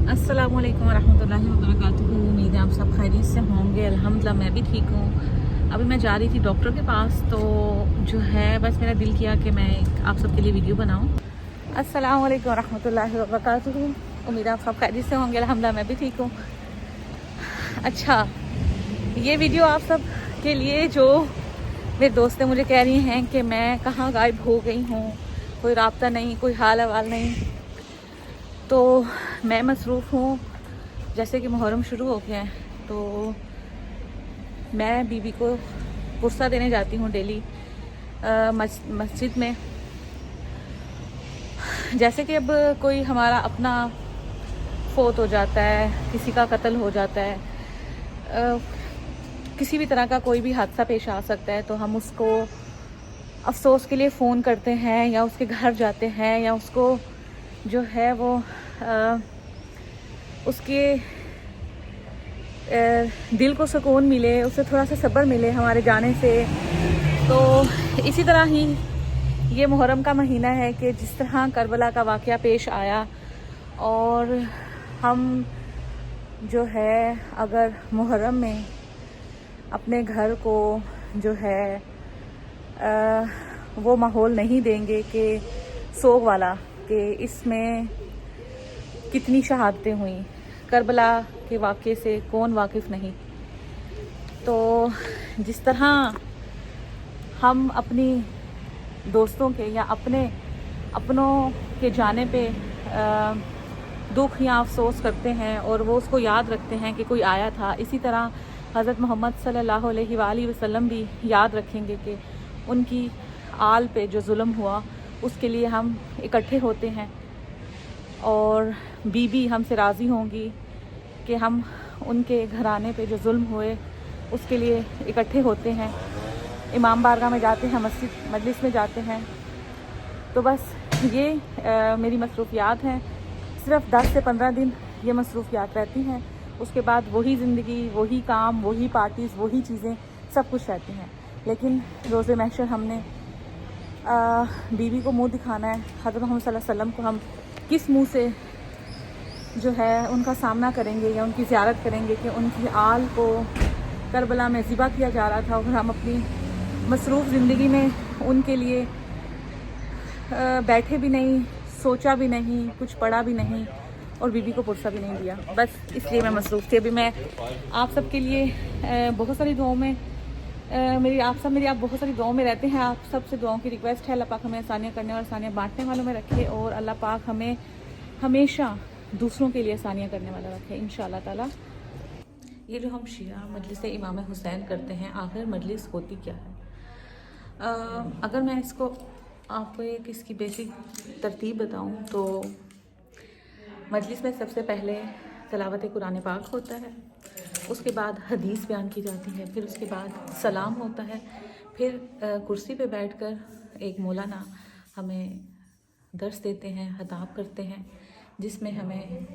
अस्सलामु अलैकुम वरहमतुल्लाहि वबरकातुहू। उम्मीद है आप सब खैरियत से होंगे। अल्हम्दुलिल्लाह मैं भी ठीक हूँ। अभी मैं जा रही थी डॉक्टर के पास, तो जो है बस मेरा दिल किया कि मैं आप सबके लिए वीडियो बनाऊँ। अस्सलामु अलैकुम वरहमतुल्लाहि वबरकातुहू। उम्मीद है आप सब खैरियत से होंगे। अल्हम्दुलिल्लाह मैं भी ठीक हूँ। अच्छा, ये वीडियो आप सब के लिए जो मेरे दोस्तें मुझे कह रही हैं कि मैं कहाँ गायब हो गई हूँ, कोई राब्ता नहीं, कोई हाल अहवाल नहीं। तो मैं मसरूफ़ हूँ, जैसे कि मुहर्रम शुरू हो गया है, तो मैं बीबी को पुरसा देने जाती हूँ डेली मस्जिद में। जैसे कि अब कोई हमारा अपना फोत हो जाता है, किसी का कत्ल हो जाता है, किसी भी तरह का कोई भी हादसा पेश आ सकता है, तो हम उसको अफसोस के लिए फ़ोन करते हैं या उसके घर जाते हैं, या उसको जो है वो उसके दिल को सुकून मिले, उसे थोड़ा सा सब्र मिले हमारे जाने से। तो इसी तरह ही ये मुहर्रम का महीना है कि जिस तरह करबला का वाक़या पेश आया, और हम जो है अगर मुहर्रम में अपने घर को जो है वो माहौल नहीं देंगे कि सोग वाला, कि इसमें कितनी शहादतें हुई, करबला के वाक़े से कौन वाकिफ़ नहीं। तो जिस तरह हम अपनी दोस्तों के या अपनों के जाने पे दुख या अफसोस करते हैं और वो उसको याद रखते हैं कि कोई आया था, इसी तरह हज़रत मोहम्मद सल्लल्लाहु अलैहि वसल्लम भी याद रखेंगे कि उनकी आल पे जो जुल्म हुआ उसके लिए हम इकट्ठे होते हैं, और बीबी हमसे राज़ी होंगी कि हम उनके घराने पे जो जुल्म हुए उसके लिए इकट्ठे होते हैं, इमाम बारगाह में जाते हैं, मजलिस में जाते हैं। तो बस ये मेरी मसरूफ़ियात हैं। सिर्फ़ 10 से 15 दिन ये मसरूफ़ियात रहती हैं, उसके बाद वही ज़िंदगी, वही काम, वही पार्टीज़, वही चीज़ें सब कुछ रहती हैं। लेकिन रोज़े महशर हमने बीवी को मुँह दिखाना है। हज़रत मोहम्मद सल्लल्लाहु अलैहि वसल्लम को हम किस मुँह से जो है उनका सामना करेंगे या उनकी ज़ियारत करेंगे कि उनकी आल को करबला में ज़िबा किया जा रहा था, और हम अपनी मसरूफ़ ज़िंदगी में उनके लिए बैठे भी नहीं, सोचा भी नहीं, कुछ पढ़ा भी नहीं, और बीबी को पुरसा भी नहीं दिया। बस इसलिए मैं मसरूफ़ थी। अभी मैं आप सब के लिए बहुत सारी दुआओं में मेरी आप बहुत सारी दुआओं में रहते हैं। आप सब से दुआओं की रिक्वेस्ट है, अल्लाह पाक हमें आसानियाँ करने और आसानियाँ बांटने वालों में रखे, और अल्लाह पाक हमें हमेशा दूसरों के लिए आसानियाँ करने वाला रखे इंशाअल्लाह ताला। ये जो हम शिया मजलिस इमाम हुसैन करते हैं, आखिर मजलिस होती क्या है? अगर मैं इसको आपको एक इसकी बेसिक तरतीब बताऊं, तो मजलिस में सबसे पहले तिलावत कुरान पाक होता है, उसके बाद हदीस बयान की जाती है, फिर उसके बाद सलाम होता है, फिर कुर्सी पे बैठकर एक मौलाना हमें दर्स देते हैं, खिताब करते हैं, जिसमें हमें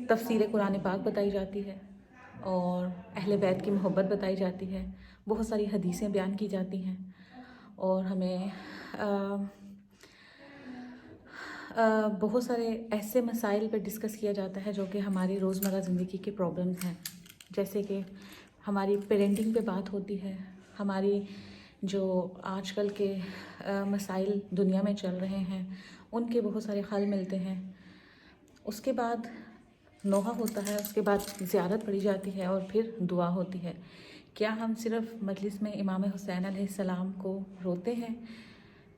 तफसीर कुरान पाक बताई जाती है और अहले बैत की मोहब्बत बताई जाती है, बहुत सारी हदीसें बयान की जाती हैं, और हमें बहुत सारे ऐसे मसाइल पर डिस्कस किया जाता है जो कि हमारी रोज़मर्रा ज़िंदगी के प्रॉब्लम्स हैं। जैसे कि हमारी पेरेंटिंग पे बात होती है, हमारी जो आजकल के मसाइल दुनिया में चल रहे हैं उनके बहुत सारे हल मिलते हैं। उसके बाद नोहा होता है, उसके बाद ज़ियारत पढ़ी जाती है, और फिर दुआ होती है। क्या हम सिर्फ़ मजलिस में इमाम हुसैन अलैहिस्सलाम को रोते हैं,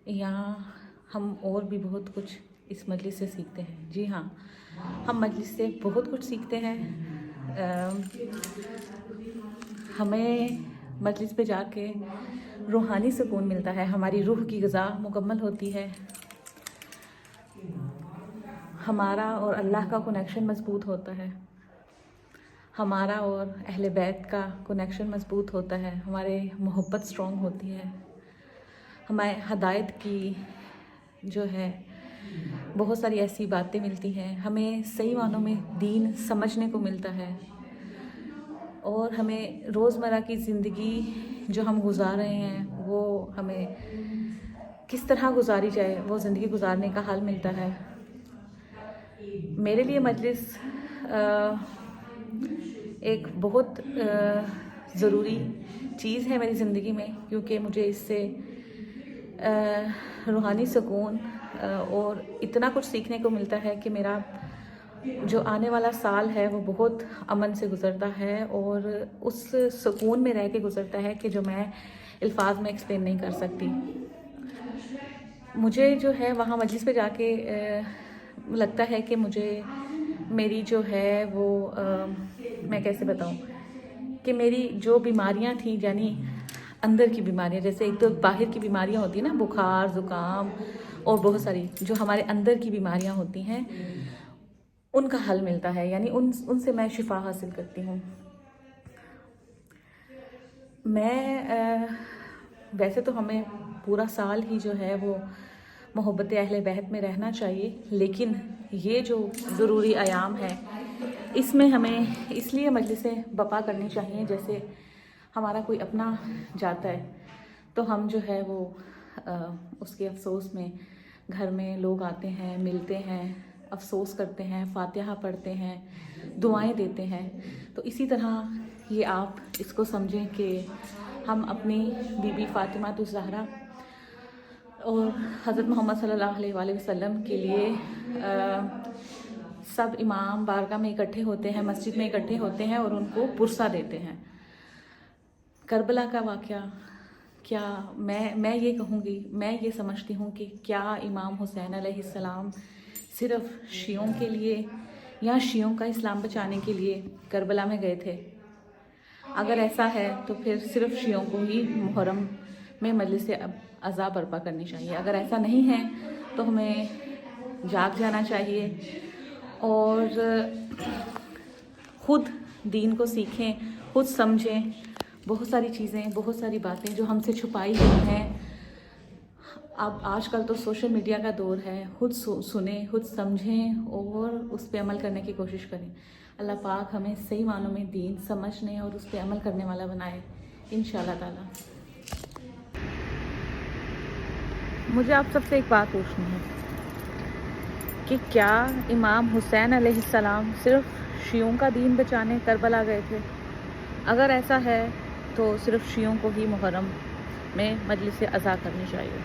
या हम और भी बहुत कुछ इस मजलिस से सीखते हैं? जी हाँ, हम मजलिस से बहुत कुछ सीखते हैं। हमें मजलिस पे जाके रूहानी सुकून मिलता है, हमारी रूह की ग़िज़ा मुकम्मल होती है, हमारा और अल्लाह का कनेक्शन मज़बूत होता है, हमारा और अहले बैत का कनेक्शन मज़बूत होता है, हमारे मोहब्बत स्ट्रॉन्ग होती है, हमें हदायत की जो है बहुत सारी ऐसी बातें मिलती हैं, हमें सही मानों में दीन समझने को मिलता है, और हमें रोज़मर्रा की ज़िंदगी जो हम गुजार रहे हैं वो हमें किस तरह गुजारी जाए वो ज़िंदगी गुजारने का हल मिलता है। میرے لیے مجلس ایک بہت ضروری چیز ہے میری زندگی میں، کیونکہ مجھے اس سے روحانی سکون اور اتنا کچھ سیکھنے کو ملتا ہے کہ میرا جو آنے والا سال ہے وہ بہت امن سے گزرتا ہے، اور اس سکون میں رہ کے گزرتا ہے کہ جو میں الفاظ میں ایکسپلین نہیں کر سکتی۔ مجھے جو ہے وہاں مجلس پہ جا کے لگتا ہے کہ مجھے میری جو ہے وہ میں کیسے بتاؤں کہ میری جو بیماریاں تھیں، یعنی اندر کی بیماریاں، جیسے ایک تو باہر کی بیماریاں ہوتی ہیں نا، بخار، زکام اور بہت ساری جو ہمارے اندر کی بیماریاں ہوتی ہیں، ان کا حل ملتا ہے، یعنی ان سے میں شفا حاصل کرتی ہوں۔ میں ویسے تو ہمیں پورا سال ہی جو ہے وہ محبت اہل بیت میں رہنا چاہیے، لیکن یہ جو ضروری ایام ہے اس میں ہمیں اس لیے مجلسیں برپا کرنی چاہیے، جیسے ہمارا کوئی اپنا جاتا ہے تو ہم جو ہے وہ اس کے افسوس میں گھر میں لوگ آتے ہیں، ملتے ہیں، افسوس کرتے ہیں، فاتحہ پڑھتے ہیں، دعائیں دیتے ہیں۔ تو اسی طرح یہ آپ اس کو سمجھیں کہ ہم اپنی بی بی فاطمہ الزہرا اور حضرت محمد صلی اللہ علیہ وآلہ وسلم کے لیے سب امام بارگاہ میں اکٹھے ہوتے ہیں، مسجد میں اکٹھے ہوتے ہیں اور ان کو پرسہ دیتے ہیں۔ کربلا کا واقعہ کیا میں یہ کہوں گی، میں یہ سمجھتی ہوں کہ کیا امام حسین علیہ السلام صرف شیعوں کے لیے یا شیعوں کا اسلام بچانے کے لیے کربلا میں گئے تھے؟ اگر ایسا ہے تو پھر صرف شیعوں کو ہی محرم میں مجلس عزا برپا کرنی چاہیے۔ اگر ایسا نہیں ہے تو ہمیں جاگ جانا چاہیے اور خود دین کو سیکھیں، خود سمجھیں۔ بہت ساری چیزیں، بہت ساری باتیں جو ہم سے چھپائی گئی ہیں، اب آج کل تو سوشل میڈیا کا دور ہے، خود سنیں، خود سمجھیں اور اس پہ عمل کرنے کی کوشش کریں۔ اللہ پاک ہمیں صحیح معنوں میں دین سمجھنے اور اس پہ عمل کرنے والا بنائے انشاءاللہ تعالی۔ مجھے آپ سب سے ایک بات پوچھنی ہے کہ کیا امام حسین علیہ السلام صرف شیعوں کا دین بچانے کربلا گئے تھے؟ اگر ایسا ہے تو صرف شیعوں کو ہی محرم میں مجلس عزا کرنی چاہیے۔